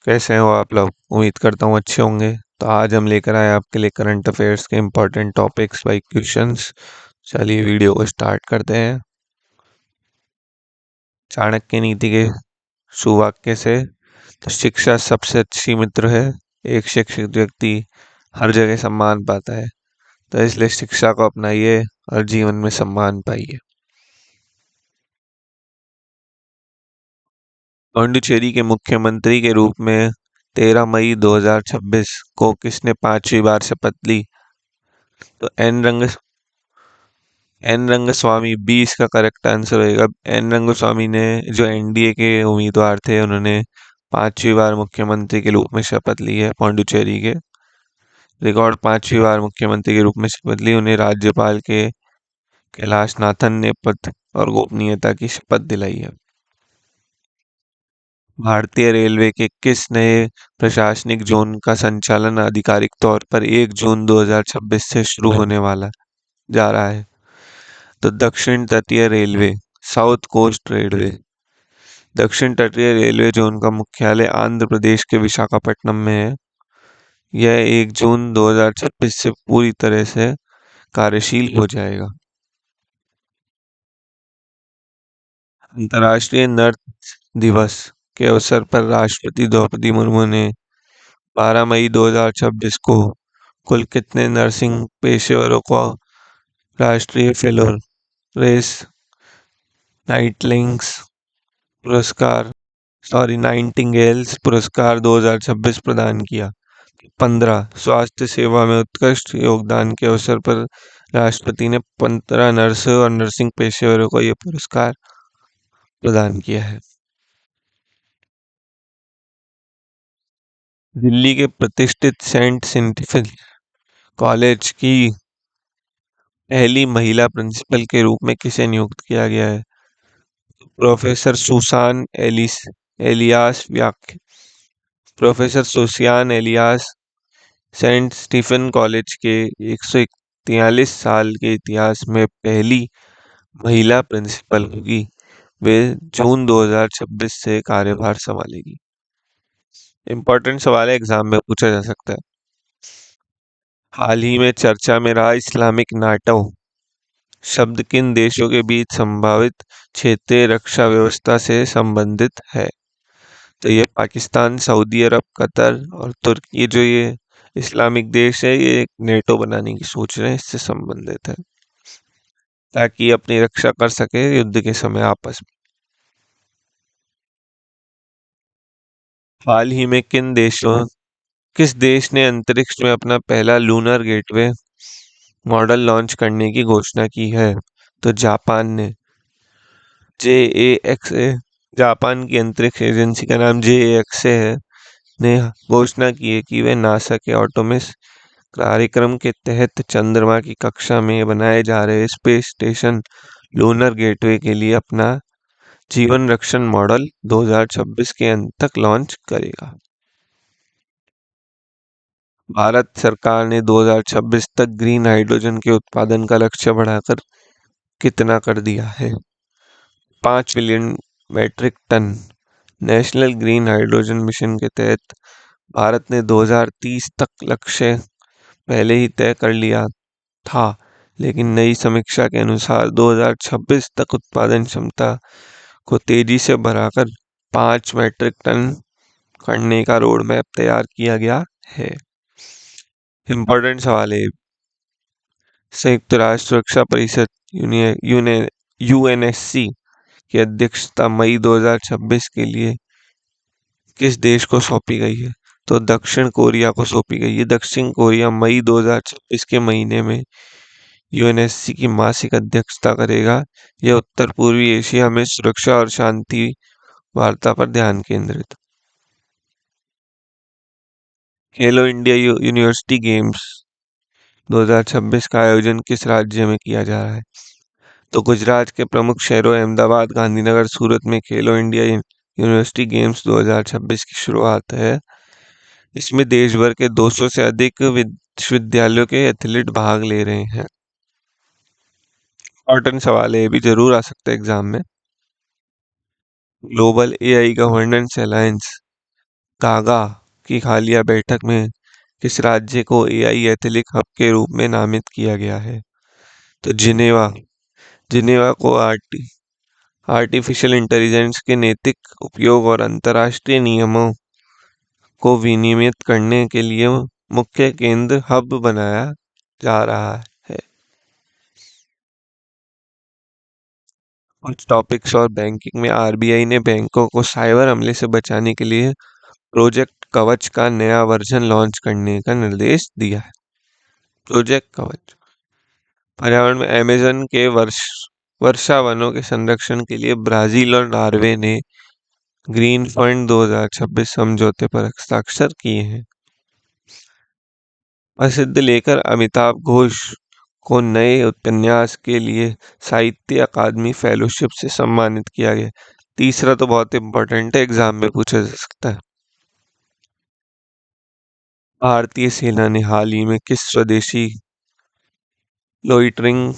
कैसे हो आप लोग? उम्मीद करता हूँ अच्छे होंगे। तो आज हम लेकर आए आपके लिए करंट अफेयर्स के इम्पोर्टेंट टॉपिक्स बाई क्वेश्चंस। चलिए वीडियो को स्टार्ट करते हैं। चाणक्य नीति के सुवाक्य से, तो शिक्षा सबसे अच्छी मित्र है। एक शिक्षित व्यक्ति हर जगह सम्मान पाता है। तो इसलिए शिक्षा को अपनाइए और जीवन में सम्मान पाइए। पांडिचेरी के मुख्यमंत्री के रूप में 13 मई 2026 को किसने 5वीं बार शपथ ली? तो एन रंगस्वामी बी इसका करेक्ट आंसर होएगा। एन रंगस्वामी ने, जो एनडीए के उम्मीदवार थे, उन्होंने 5वीं बार मुख्यमंत्री के रूप में शपथ ली है। पौंडुचेरी के रिकॉर्ड 5वीं बार मुख्यमंत्री के रूप में शपथ ली। उन्हें राज्यपाल के कैलाश नाथन ने पद और गोपनीयता की शपथ दिलाई है। भारतीय रेलवे के किस नए प्रशासनिक जोन का संचालन आधिकारिक तौर पर 1 जून 2026 से शुरू होने वाला जा रहा है? तो दक्षिण तटीय रेलवे, साउथ कोस्ट रेलवे। दक्षिण तटीय रेलवे जोन का मुख्यालय आंध्र प्रदेश के विशाखापट्टनम में है। यह 1 जून 2026 से पूरी तरह से कार्यशील हो जाएगा। अंतर्राष्ट्रीय नर्स दिवस के अवसर पर राष्ट्रपति द्रौपदी मुर्मू ने 12 मई 2026 को कुल कितने नर्सिंग पेशेवरों को राष्ट्रीय फेलो रेस नाइटलिंग्स पुरस्कार नाइटिंगेल्स पुरस्कार 2026 प्रदान किया? 15। स्वास्थ्य सेवा में उत्कृष्ट योगदान के अवसर पर राष्ट्रपति ने 15 नर्सों और नर्सिंग पेशेवरों को यह पुरस्कार प्रदान किया है। दिल्ली के प्रतिष्ठित सेंट सिंटिफिल कॉलेज की पहली महिला प्रिंसिपल के रूप में किसे नियुक्त किया गया है? प्रोफेसर सुसान एलियास व्याख्या। Professor Susan Elias Saint Stephen college के 143 साल के इतिहास में पहली महिला प्रिंसिपल होगी। वे जून 2026 से कार्यभार संभालेगी। इंपॉर्टेंट सवाल है, एग्जाम में पूछा जा सकता है। हाल ही में चर्चा में रहा इस्लामिक नाटो शब्द किन देशों के बीच संभावित क्षेत्रीय रक्षा व्यवस्था से संबंधित है? तो ये पाकिस्तान, सऊदी अरब, कतर और तुर्की, जो ये इस्लामिक देश है, ये एक नेटो बनाने की सोच रहे हैं, इससे संबंधित है, ताकि अपनी रक्षा कर सके युद्ध के समय आपस में। हाल ही में किस देश ने अंतरिक्ष में अपना पहला लूनर गेटवे मॉडल लॉन्च करने की घोषणा की है? तो जापान ने। JAXA, जापान की अंतरिक्ष एजेंसी का नाम JAXA है, ने घोषणा की है कि वे नासा के ऑटोमिस कार्यक्रम के तहत चंद्रमा की कक्षा में बनाए जा रहे स्पेस स्टेशन लूनर गेटवे के लिए अपना जीवन रक्षण मॉडल 2026 के अंत तक लॉन्च करेगा। भारत सरकार ने 2026 तक ग्रीन हाइड्रोजन के उत्पादन का लक्ष्य बढ़ाकर कितना कर दिया है? 5 million metric ton. National green hydrogen mission के तहत भारत ने 2030 तक लक्ष्य पहले ही तय कर लिया था, लेकिन नई समीक्षा के अनुसार 2026 तक उत्पादन क्षमता को तेजी से बढ़ाकर 5 मैट्रिक टन करने का रोड मैप तैयार किया गया है। इम्पोर्टेंट सवाल है, संयुक्त राष्ट्र सुरक्षा परिषद यूएनएससी की अध्यक्षता मई 2026 के लिए किस देश को सौंपी गई है? तो दक्षिण कोरिया को सौंपी गई है। दक्षिण कोरिया मई 2026 के महीने में यूएनएससी की मासिक अध्यक्षता करेगा। यह उत्तर पूर्वी एशिया में सुरक्षा और शांति वार्ता पर ध्यान केंद्रित। खेलो इंडिया यूनिवर्सिटी गेम्स 2026 का आयोजन किस राज्य में किया जा रहा है? तो गुजरात के प्रमुख शहरों अहमदाबाद, गांधीनगर, सूरत में खेलो इंडिया यूनिवर्सिटी गेम्स 2026 की शुरुआत है। इसमें देश भर के 200 से अधिक विश्वविद्यालयों के एथलीट भाग ले रहे हैं। इंपॉर्टेंट सवाल है, ये भी जरूर आ सकता है एग्जाम में। ग्लोबल एआई गवर्नेंस अलायंस गागा की हालिया बैठक में किस राज्य को एआई एथिलिक हब के रूप में नामित किया गया है? तो जिनेवा। जिनेवा को आर्टिफिशियल इंटेलिजेंस के नैतिक उपयोग और अंतर्राष्ट्रीय नियमों को विनियमित करने के लिए मुख्य केंद्र हब बनाया जा रहा है। कुछ टॉपिक्स और बैंकिंग में आरबीआई ने बैंकों को साइबर हमले से बचाने के लिए प्रोजेक्ट कवच का नया वर्जन लॉन्च करने का निर्देश दिया है। प्रोजेक्ट कवच। पर्यावरण में अमेज़न के वर्षा वनों के संरक्षण के लिए ब्राजील और नॉर्वे ने ग्रीन फंड 2026 समझौते पर हस्ताक्षर किए हैं। प्रसिद्ध लेखक अमिताभ घोष को नए उपन्यास के लिए साहित्य अकादमी फेलोशिप से सम्मानित किया गया। तीसरा तो बहुत इंपॉर्टेंट है, एग्जाम में पूछा जा सकता है। भारतीय सेना ने हाल ही में किस स्वदेशी लोइटरिंग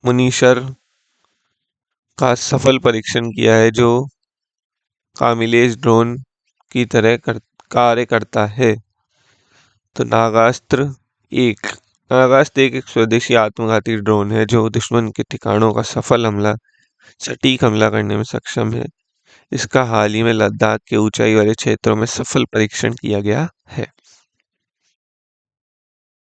मुनीशर का सफल परीक्षण किया है जो कामिलेज ड्रोन की तरह कार्य करता है? तो नागास्त्र एक स्वदेशी आत्मघाती ड्रोन है जो दुश्मन के ठिकानों का सटीक हमला करने में सक्षम है। इसका हाल ही में लद्दाख के ऊंचाई वाले क्षेत्रों में सफल परीक्षण किया गया है।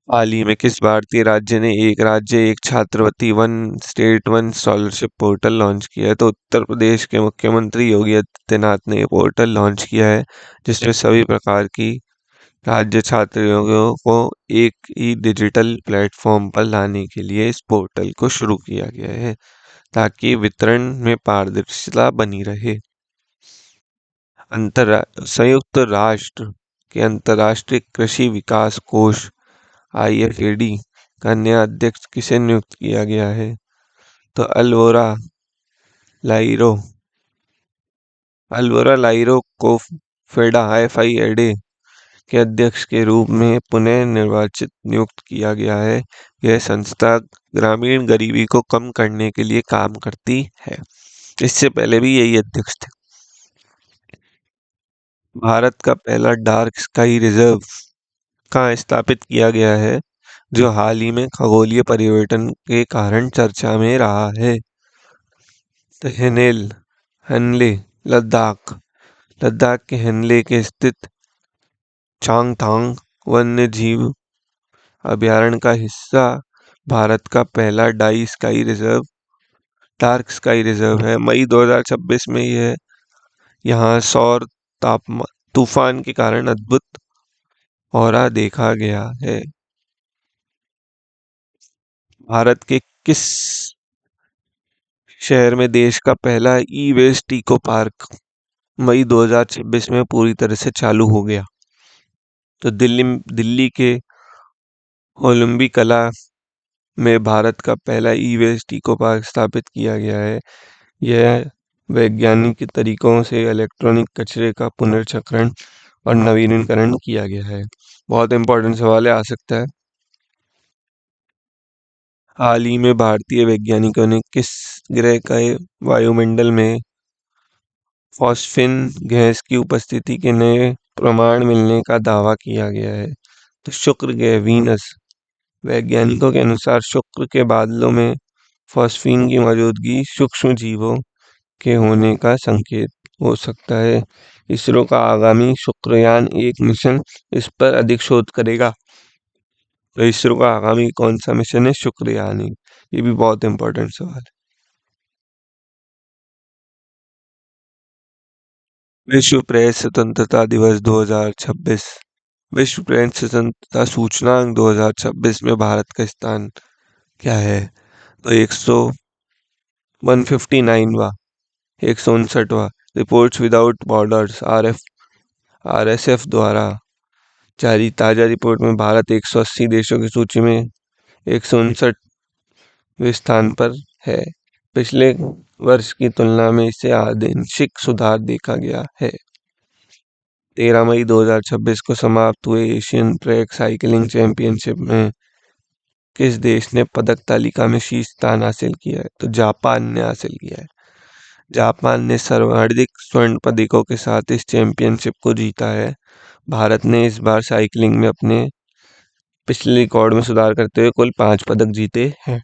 हाल ही में किस भारतीय राज्य ने एक राज्य एक छात्रवृत्ति one state one scholarship portal launch किया है? तो उत्तर प्रदेश के मुख्यमंत्री योगी आदित्यनाथ ने ये पोर्टल लॉन्च किया है जिसमें सभी प्रकार की राज्य छात्रों को एक ही डिजिटल प्लेटफॉर्म पर लाने के लिए इस पोर्टल को शुरू किया गया है ताकि वितरण में पारदर्शिता बनी रहे। संयुक्त राष्ट्र के अंतर्राष्ट्रीय कृषि विकास कोष IFAD का नया अध्यक्ष किसे नियुक्त किया गया है? तो अल्वोरा लाइरो को फेडा FIAD के अध्यक्ष के रूप में पुनः निर्वाचित नियुक्त किया गया है। यह संस्था ग्रामीण गरीबी को कम करने के लिए काम करती है। इससे पहले भी यही अध्यक्ष थे। भारत का पहला डार्क स्काई रिजर्व कहाँ स्थापित किया गया है जो हाल ही में खगोलीय परिवर्तन के कारण चर्चा में रहा है? तो हनले लद्दाख। लद्दाख के हनले के स्थित चांगथांग वन्य जीव अभयारण्य का हिस्सा भारत का पहला डार्क स्काई रिजर्व है। मई 2026 में यह यहाँ सौर तूफान के कारण अद्भुत ऑरा देखा गया है। भारत के किस शहर में देश का पहला ई वेस्ट इको पार्क मई 2026 में पूरी तरह से चालू हो गया? तो दिल्ली के ओलंबी कला में भारत का पहला ई वेस्ट इको पार्क स्थापित किया गया है। यह वैज्ञानिक तरीकों से इलेक्ट्रॉनिक कचरे का पुनर्चक्रण और नवीनीकरण किया गया है। बहुत इंपॉर्टेंट सवाल है, आ सकता है। हाल ही में भारतीय वैज्ञानिकों ने किस ग्रह के वायुमंडल में फॉस्फिन गैस की उपस्थिति के नए प्रमाण मिलने का दावा किया गया है? तो शुक्र ग्रह वीनस। वैज्ञानिकों के अनुसार शुक्र के बादलों में फॉस्फीन की मौजूदगी सूक्ष्म जीवों के होने का संकेत हो सकता है। इसरो का आगामी शुक्रयान 1 मिशन इस पर अधिक शोध करेगा। तो इसरो का आगामी कौन सा मिशन है? शुक्रयान 1। ये भी बहुत इंपॉर्टेंट सवाल है। विश्व प्रेस स्वतंत्रता दिवस 2026। विश्व प्रेस स्वतंत्रता सूचकांक 2026 में भारत का स्थान क्या है? तो 159वां 159वां। रिपोर्ट्स विदाउट बॉर्डर्स RSF द्वारा जारी ताजा रिपोर्ट में भारत 180 देशों की सूची में 159वें स्थान पर है। पिछले वर्ष की तुलना में इसे आंशिक सुधार देखा गया है। 13 मई 2026 को समाप्त हुए एशियन ट्रैक साइकिलिंग चैंपियनशिप में किस देश ने पदक तालिका में शीर्ष स्थान हासिल किया है? तो जापान ने हासिल किया है। जापान ने सर्वाधिक स्वर्ण पदकों के साथ इस चैंपियनशिप को जीता है। भारत ने इस बार साइकिलिंग में अपने पिछले रिकॉर्ड में सुधार करते हुए कुल 5 पदक जीते हैं।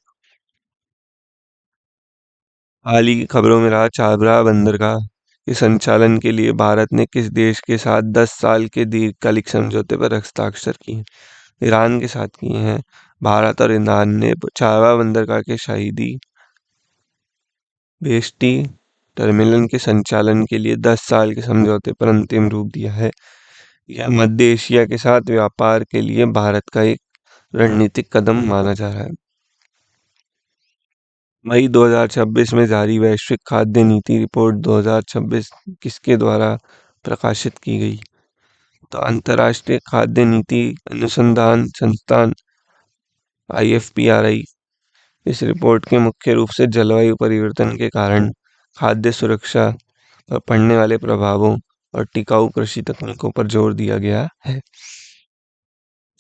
हाल ही की खबरों में रहा छाबरा बंदरगाह के संचालन के लिए भारत ने किस देश के साथ 10 साल के दीर्घकालिक समझौते पर हस्ताक्षर किए? ईरान के साथ किए हैं। भारत और ईरान ने छाबरा बंदरगाह के शहीदी बेस्टी टर्मिनल के संचालन के लिए 10 साल के समझौते पर अंतिम रूप दिया है। यह मध्य एशिया के साथ व्यापार के लिए भारत का एक रणनीतिक कदम माना जा रहा है। मई 2026 में जारी वैश्विक खाद्य नीति रिपोर्ट 2026 किसके द्वारा प्रकाशित की गई? तो अंतर्राष्ट्रीय खाद्य नीति अनुसंधान संस्थान IFPRI। इस रिपोर्ट के मुख्य रूप से जलवायु परिवर्तन के कारण खाद्य सुरक्षा पर पड़ने वाले प्रभावों और टिकाऊ कृषि तकनीकों पर जोर दिया गया है।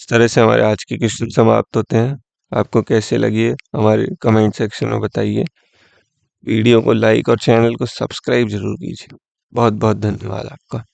इस तरह से हमारे आज के क्वेश्चन समाप्त होते हैं। आपको कैसे लगे हमारे कमेंट सेक्शन में बताइए। वीडियो को लाइक और चैनल को सब्सक्राइब जरूर कीजिए। बहुत बहुत धन्यवाद आपका।